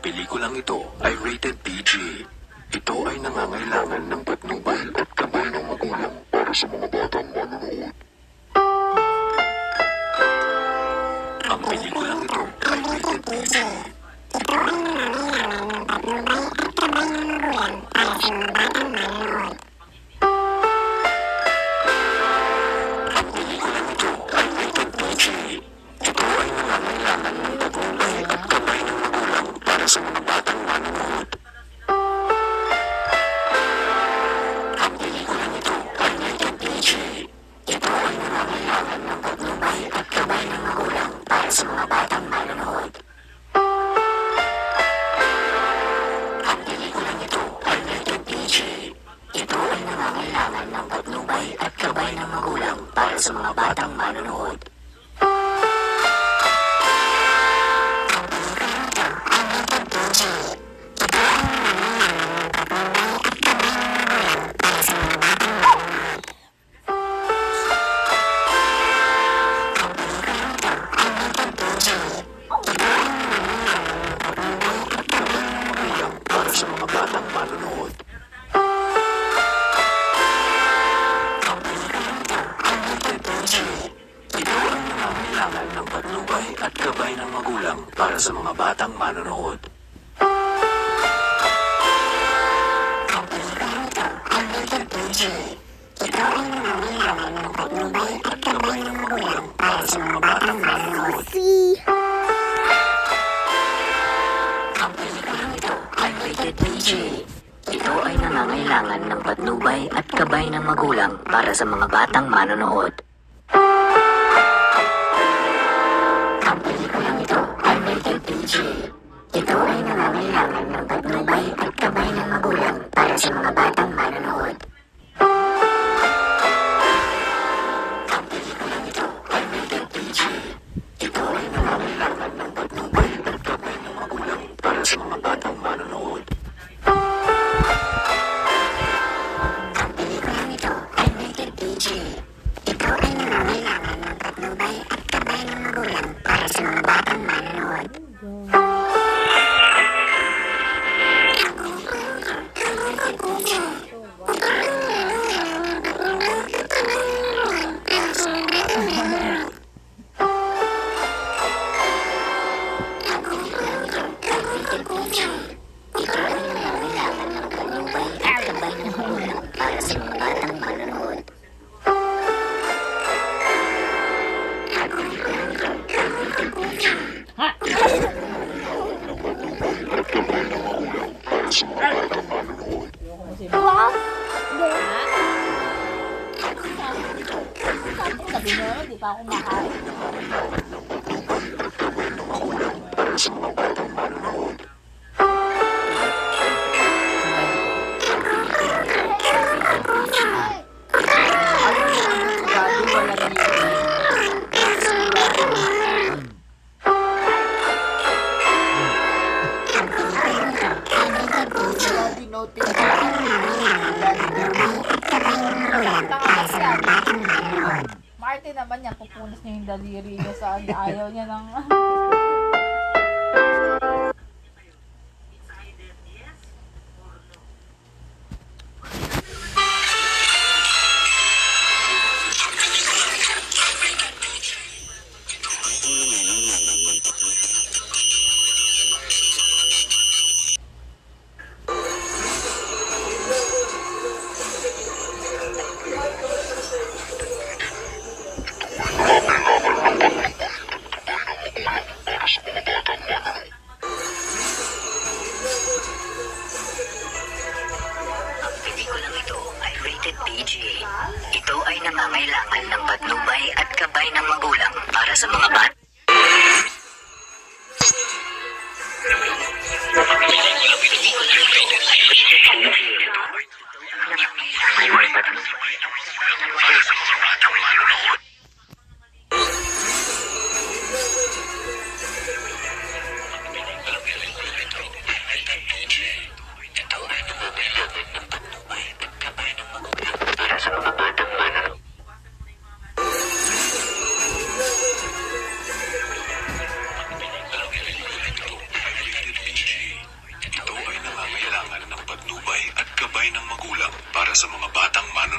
pelikulang ito ay rated PG. Ito ay nangangailangan ng patnubay at gabay ng magulang para sa mga batang manonood. Ang pelikulang ito ay rated PG. Ito ay nangangailangan ng patnubay at gabay ng magulang para sa mga batang manonood. Ang pelikulang ito ay rated PG. Ito ay nangangailangan ng patnubay at gabay ng magulang para sa mga batang manonood. Ang pelikulang ito ay rated PG. Ito ay nangangailangan ng patnubay at gabay ng magulang para sa mga batang manonood. Ang pelikulang ito ay rated PG. Ito ay nangangailangan ng patnubay at gabay ng magulang para sa mga batang manonood. Sa mga batang manonood. Ang pelikulang ito ay rated PG. Ito ay nangangailangan ng patnubay at gabay ng magulang para sa mga batang manonood. Ang pelikulang ito ay rated PG. Ito ay nangangailangan ng patnubay at gabay ng magulang para sa mga batang manonood. Ang pelikulang ito ay rated PG. Ito ay nangangailangan ng patnubay at gabay ng magulang para sa mga batang manonood. Ang pelikulang ito ay rated PG. Ito ay nangangailangan ng patnubay at gabay ng magulang para sa mga batang manonood. Ang pelikulang ito ay rated PG. Ito ay nangangailangan ng patnubay at gabay ng magulang para sa mga batang manonood. Ang pelikulang ito ay rated PG. Ito ay nangangailangan ng patnubay at gabay ng magulang para sa mga batang manonood. Sabi mo, di pa ako makain. Para sa mga batang manonood. Martin naman yan, pupunas niya yung daliri niya sa ayaw niya ng... gabay ng magulang para sa mga batang manonood.